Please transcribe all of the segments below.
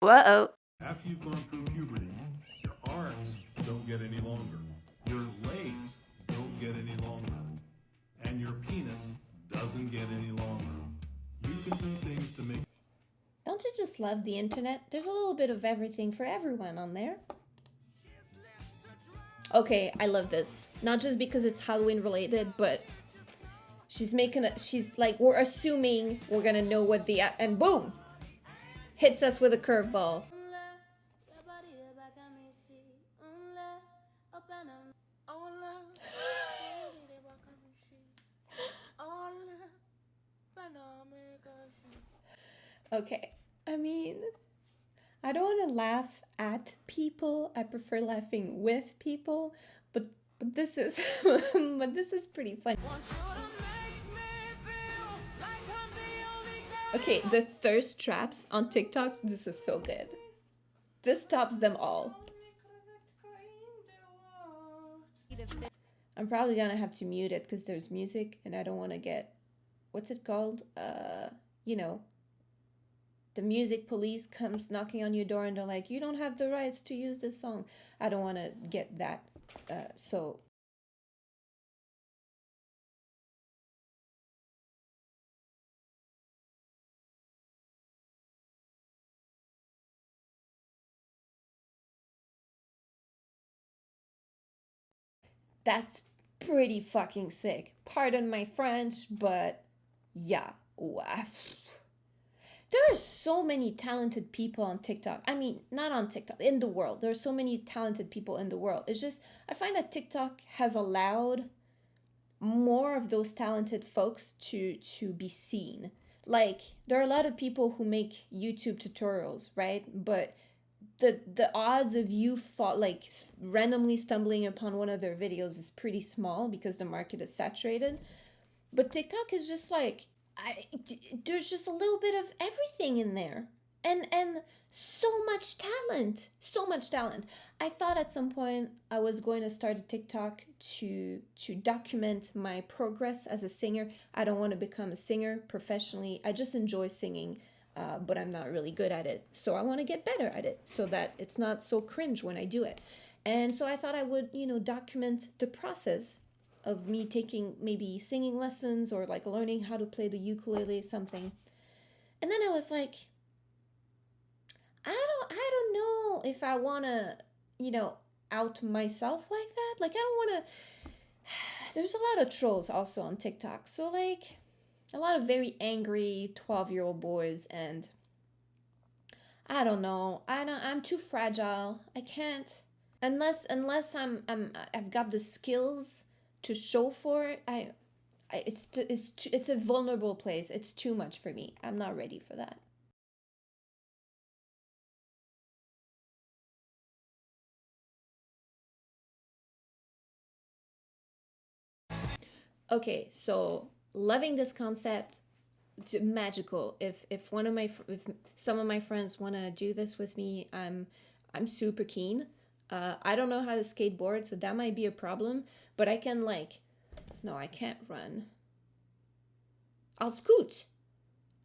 Whoa. After you've gone through puberty, your arms don't get any longer, your legs don't get any longer, and your penis doesn't get any longer. You can do things to make. Don't you just love the internet? There's a little bit of everything for everyone on there. Okay, I love this. Not just because it's Halloween related, but she's like, we're assuming we're gonna know what and boom! Hits us with a curveball. Okay, I mean, I don't want to laugh at people. I prefer laughing with people, but this is but this is pretty funny. Okay, the thirst traps on TikToks, this is so good. This tops them all. I'm probably gonna have to mute it because there's music and I don't want to get, what's it called? You know, the music police comes knocking on your door and they're like, you don't have the rights to use this song. I don't want to get that. So that's pretty fucking sick. Pardon my French, but yeah. Wow. There are so many talented people on TikTok. I mean, not on TikTok, in the world. There are so many talented people in the world. It's just, I find that TikTok has allowed more of those talented folks to be seen. Like, there are a lot of people who make YouTube tutorials, right? But the odds of you randomly stumbling upon one of their videos is pretty small because the market is saturated. But TikTok is just like, there's just a little bit of everything in there, and so much talent, so much talent. I thought at some point I was going to start a TikTok to document my progress as a singer. I don't want to become a singer professionally. I just enjoy singing, but I'm not really good at it. So I want to get better at it so that it's not so cringe when I do it. And so I thought I would, document the process of me taking maybe singing lessons or like learning how to play the ukulele, something. And then I was like, I don't know if I want to, out myself like that. Like, I don't want to. There's a lot of trolls also on TikTok. So like a lot of very angry 12-year-old boys, and I don't know. I'm too fragile. I can't, unless I've got the skills to show for it. It's a vulnerable place. It's too much for me. I'm not ready for that. Okay, so loving this concept, it's magical. If some of my friends want to do this with me, I'm super keen. I don't know how to skateboard, so that might be a problem. But I can no, I can't run. I'll scoot.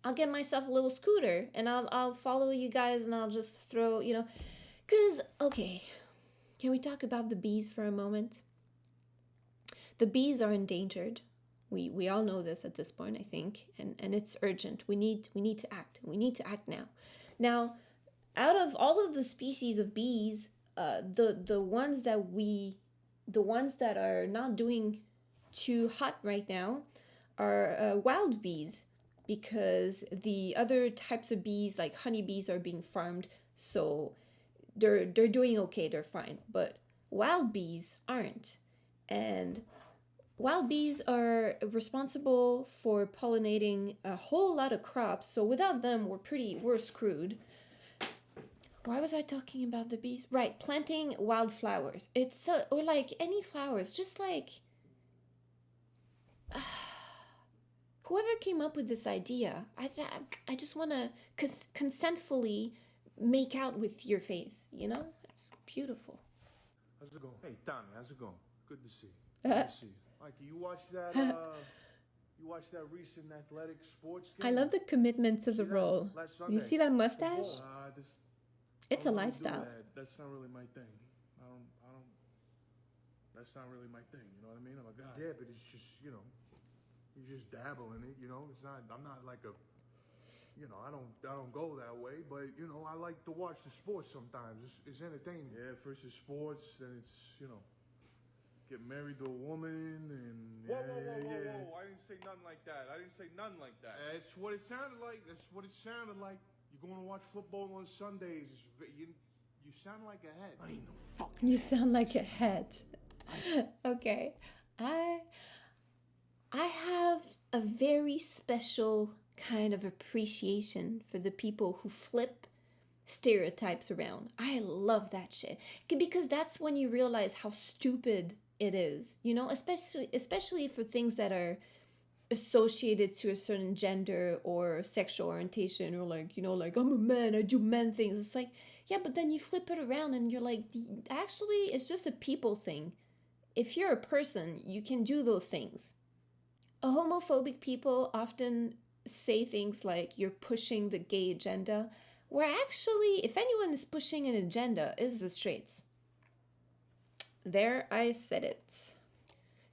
I'll get myself a little scooter and I'll follow you guys and I'll just throw, cause okay, can we talk about the bees for a moment? The bees are endangered. We all know this at this point, I think, and it's urgent. We need to act. We need to act now. Now, out of all of the species of bees, the ones that are not doing too hot right now are wild bees, because the other types of bees like honeybees are being farmed, so they're doing okay, they're fine, but wild bees aren't. And wild bees are responsible for pollinating a whole lot of crops, so without them we're screwed. Why was I talking about the bees? Right, planting wildflowers. It's or like any flowers, just like whoever came up with this idea. I just want to consentfully make out with your face. It's beautiful. How's it going? Hey, Tommy, how's it going? Good to see you. Good to see you. Mikey, you watched that? You watched that recent athletic sports game? I love the commitment to the role. You see that mustache? It's a I don't do lifestyle. that. That's not really my thing. I don't. That's not really my thing. You know what I mean? I'm a guy. Yeah, but it's just, you know, you just dabble in it. You know, it's not. I'm not like a. You know, I don't go that way. But you know, I like to watch the sports sometimes. It's entertaining. Yeah, first it's sports, then it's, you know, get married to a woman and. Whoa, whoa, whoa, whoa, whoa! I didn't say nothing like that. I didn't say nothing like that. That's what it sounded like. That's what it sounded like. You're going to watch football on Sundays. You sound like a head. I ain't no fucking. You sound like a head. Okay. I have a very special kind of appreciation for the people who flip stereotypes around. I love that shit. Because that's when you realize how stupid it is, you know, especially for things that are associated to a certain gender or sexual orientation, or like, you know, like, I'm a man, I do man things. It's like, yeah, but then you flip it around and you're like, actually, it's just a people thing. If you're a person, you can do those things. Homophobic people often say things like you're pushing the gay agenda, where actually, if anyone is pushing an agenda, it's the straights. There, I said it.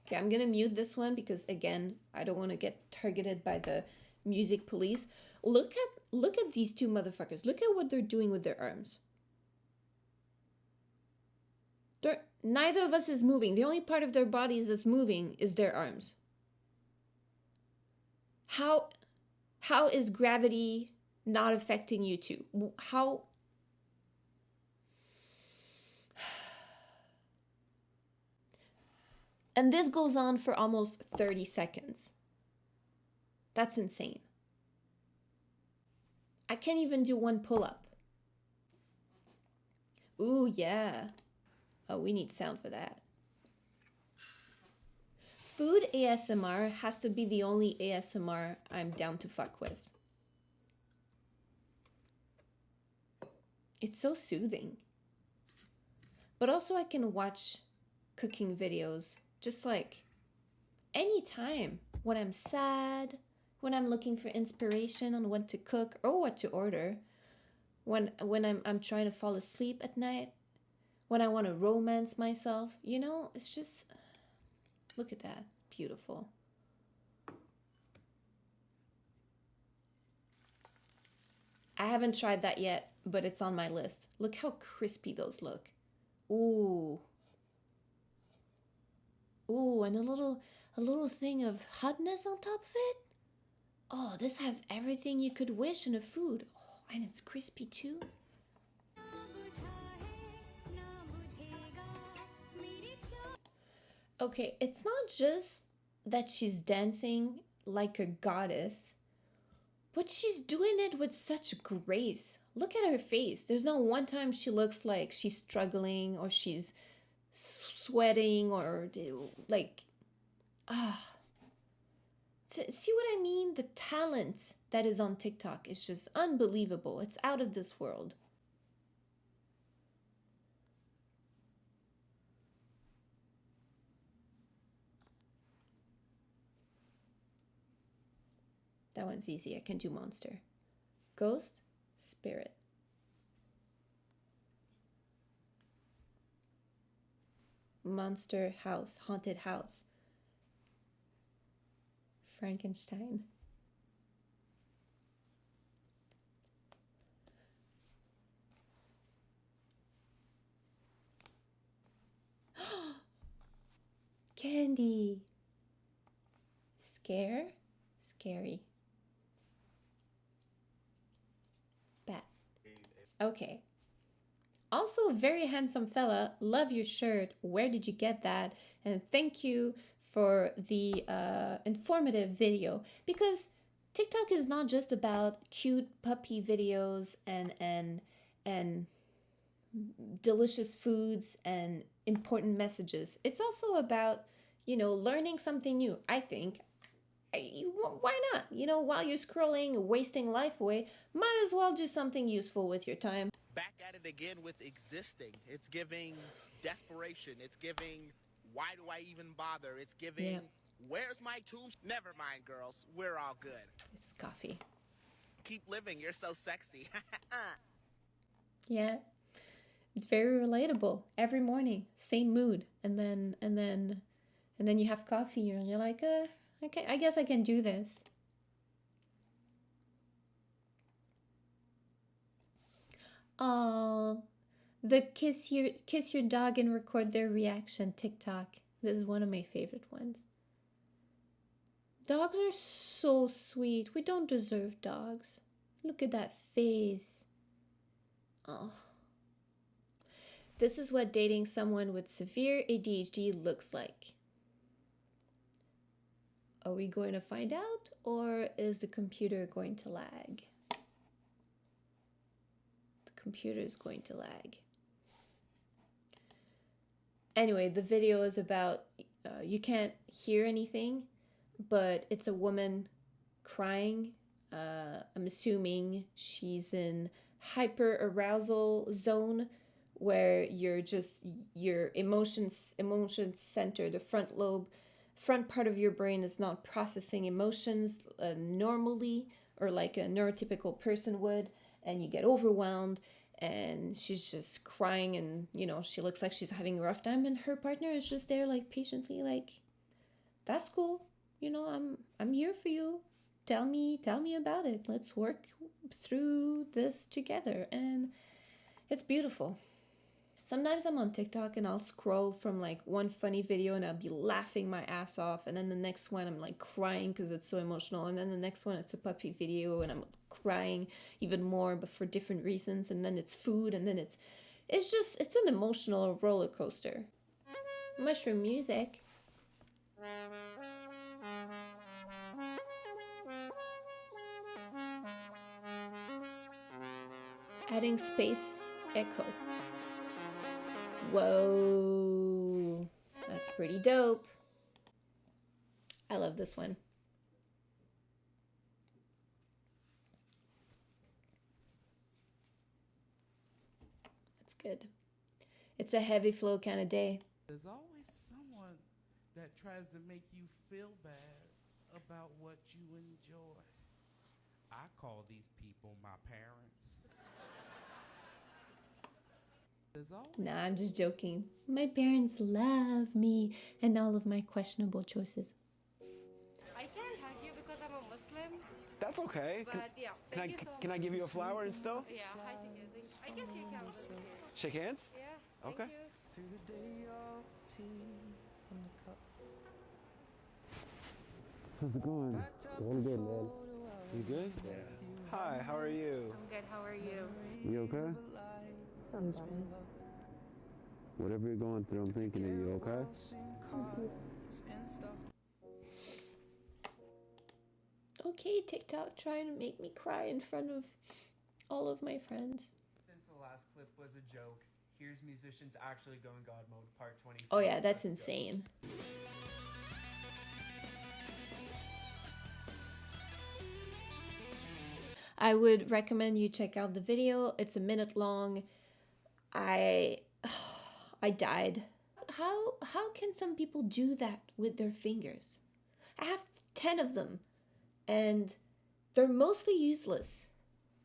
Okay, I'm gonna mute this one because, again, I don't want to get targeted by the music police. Look at these two motherfuckers. Look at what they're doing with their arms. Neither of us is moving. The only part of their bodies that's moving is their arms. How is gravity not affecting you too? How? And this goes on for almost 30 seconds. That's insane. I can't even do one pull-up. Ooh, yeah. Oh, we need sound for that. Food ASMR has to be the only ASMR I'm down to fuck with. It's so soothing. But also I can watch cooking videos just like anytime. When I'm sad, when I'm looking for inspiration on what to cook or what to order, when I'm trying to fall asleep at night, when I want to romance myself, you know, it's just, look at that, beautiful. I haven't tried that yet, but it's on my list. Look how crispy those look. Ooh. Ooh, and a little thing of hotness on top of it. Oh, this has everything you could wish in a food. Oh, and it's crispy too. Okay, it's not just that she's dancing like a goddess, but she's doing it with such grace. Look at her face. There's not one time she looks like she's struggling or she's sweating or like, see what I mean? The talent that is on TikTok is just unbelievable. It's out of this world. That one's easy. I can do monster. Ghost, spirit. Monster house, haunted house. Frankenstein. Candy. Scare, scary. Bat. Okay. Also, very handsome fella. Love your shirt. Where did you get that? And thank you for the informative video, because TikTok is not just about cute puppy videos and delicious foods and important messages. It's also about, you know, learning something new. I think. Why not? You know, while you're scrolling, wasting life away, might as well do something useful with your time. Back at it again with existing. It's giving desperation. It's giving, why do I even bother? It's giving, where's my tubes? Never mind, girls. We're all good. It's coffee. Keep living. You're so sexy. Yeah. It's very relatable. Every morning, same mood. And then you have coffee and you're like, okay, I guess I can do this. Oh, the kiss your dog and record their reaction TikTok. This is one of my favorite ones. Dogs are so sweet. We don't deserve dogs. Look at that face. Oh. This is what dating someone with severe ADHD looks like. Are we going to find out, or is the computer going to lag? The computer is going to lag. Anyway, the video is about, you can't hear anything, but it's a woman crying. I'm assuming she's in hyper arousal zone, where your emotions center, the front part of your brain is not processing emotions normally, or like a neurotypical person would, and you get overwhelmed, and she's just crying, and she looks like she's having a rough time, and her partner is just there like patiently, like, that's cool, I'm here for you. Tell me about it. Let's work through this together. And it's beautiful. Sometimes I'm on TikTok and I'll scroll from like one funny video and I'll be laughing my ass off, and then the next one I'm like crying because it's so emotional, and then the next one it's a puppy video and I'm crying even more, but for different reasons, and then it's food, and then it's an emotional roller coaster. Mushroom music. Adding space echo. Whoa, that's pretty dope. I love this one. That's good. It's a heavy flow kind of day. There's always someone that tries to make you feel bad about what you enjoy. I call these people my parents. Nah, I'm just joking. My parents love me and all of my questionable choices. I can't hug you because I'm a Muslim. That's okay. But yeah, Can I give you a flower and stuff? Yeah, I guess you can. Shake hands? Yeah. Okay. How's it going? I'm good, man. You good? Yeah. Hi, how are you? I'm good. How are you? You okay? Whatever you're going through, I'm thinking of you, okay? Okay, TikTok trying to make me cry in front of all of my friends. Since the last clip was a joke, here's musicians actually going God mode, part 26. Oh yeah, that's insane. I would recommend you check out the video. It's a minute long. I died. How can some people do that with their fingers? I have 10 of them, and they're mostly useless.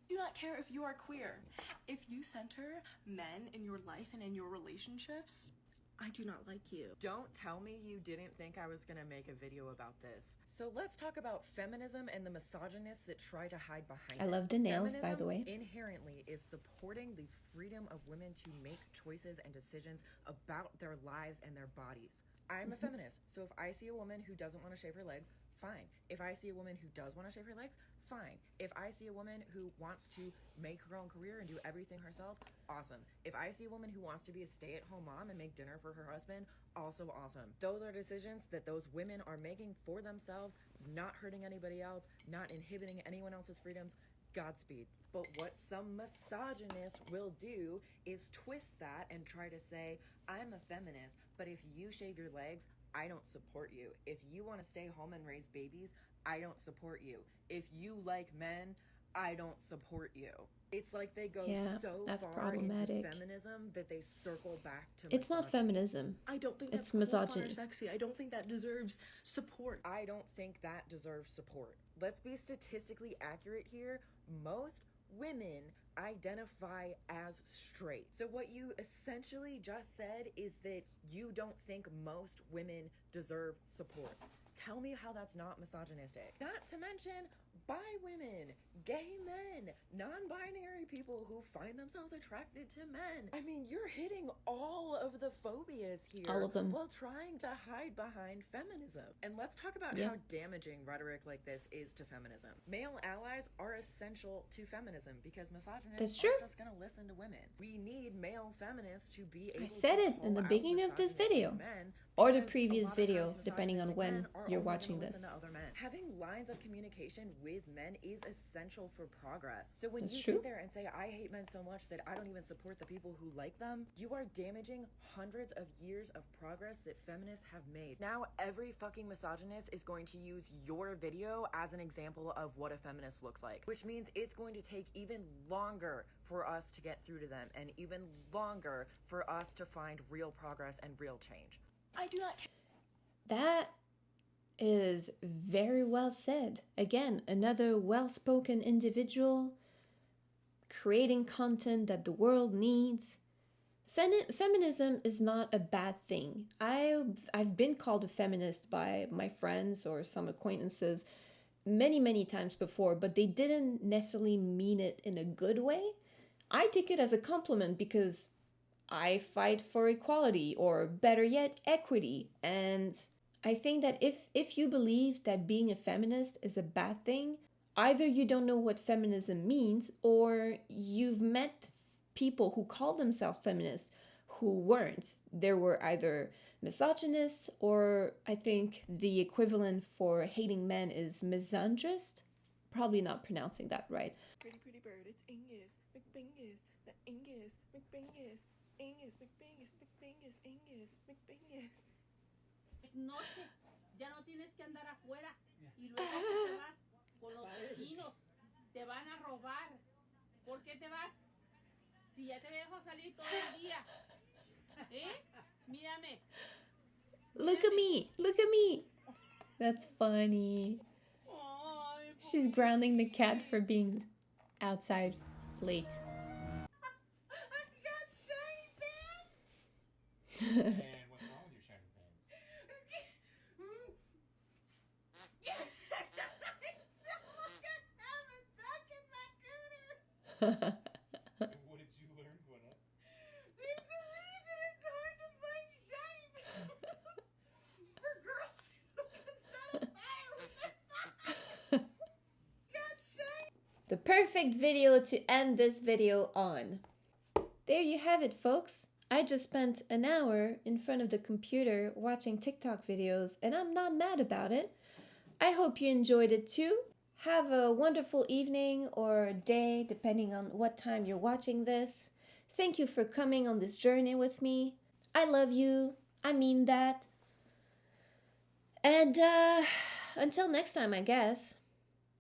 Do not care if you are queer. If you center men in your life and in your relationships, I do not like you. Don't tell me you didn't think I was gonna make a video about this. So let's talk about feminism and the misogynists that try to hide behind it. I love the nails, by the way. Inherently is supporting the freedom of women to make choices and decisions about their lives and their bodies. I'm a feminist, so if I see a woman who doesn't want to shave her legs, fine. If I see a woman who does want to shave her legs, fine. If I see a woman who wants to make her own career and do everything herself, awesome. If I see a woman who wants to be a stay-at-home mom and make dinner for her husband, also awesome. Those are decisions that those women are making for themselves, not hurting anybody else, not inhibiting anyone else's freedoms. Godspeed. But what some misogynists will do is twist that and try to say, I'm a feminist, but if you shave your legs, I don't support you. If you want to stay home and raise babies, I don't support you. If you like men, I don't support you. It's like they go so far into feminism that they circle back to It's not feminism. I don't think it's that's misogyny. Or sexy. I don't think that deserves support. I don't think that deserves support. Let's be statistically accurate here. Most women identify as straight. So what you essentially just said is that you don't think most women deserve support. Tell me how that's not misogynistic. Not to mention bi women, gay men, non-binary people who find themselves attracted to men. I mean, you're hitting all of the phobias here. All of them. While trying to hide behind feminism. And let's talk about how damaging rhetoric like this is to feminism. Male allies are essential to feminism because misogynists aren't just gonna listen to women. We need male feminists to be able I said to it in the call out beginning of this video. men, Or the because previous a lot of video, times depending on misogynistic when men are you're only watching gonna this. listen to other men. Having lines of communication with men is essential for progress. So when That's you true. sit there and say, I hate men so much that I don't even support the people who like them, you are damaging hundreds of years of progress that feminists have made. Now every fucking misogynist is going to use your video as an example of what a feminist looks like, which means it's going to take even longer for us to get through to them and even longer for us to find real progress and real change. I do not. That is very well said. Again, another well-spoken individual creating content that the world needs. Feminism is not a bad thing. I've been called a feminist by my friends or some acquaintances many times before, but they didn't necessarily mean it in a good way. I take it as a compliment because I fight for equality, or better yet, equity. And I think that if you believe that being a feminist is a bad thing, either you don't know what feminism means, or you've met people who call themselves feminists who weren't. There were either misogynists, or I think the equivalent for hating men is misandrist. Probably not pronouncing that right. Pretty bird, it's Ingus, McBingus, the Ingus, McBingus, Ingus, McBingus, McBingus, Ingus, McBingus. Es noche, ya no tienes que andar afuera y luego te vas con los vecinos, te van a robar. ¿Por qué te vas? Si ya te dejo salir todo el día. Mírame. Look at me, look at me. That's funny. She's grounding the cat for being outside late. I got shiny pants. And what's wrong with your shiny pants? What did you learn, Gwenna? There's a reason it's hard to find shiny pants for girls who can start a fire with their thighs. Got shiny. The perfect video to end this video on. There you have it, folks. I just spent an hour in front of the computer watching TikTok videos, and I'm not mad about it. I hope you enjoyed it too. Have a wonderful evening or day, depending on what time you're watching this. Thank you for coming on this journey with me. I love you. I mean that. And until next time, I guess.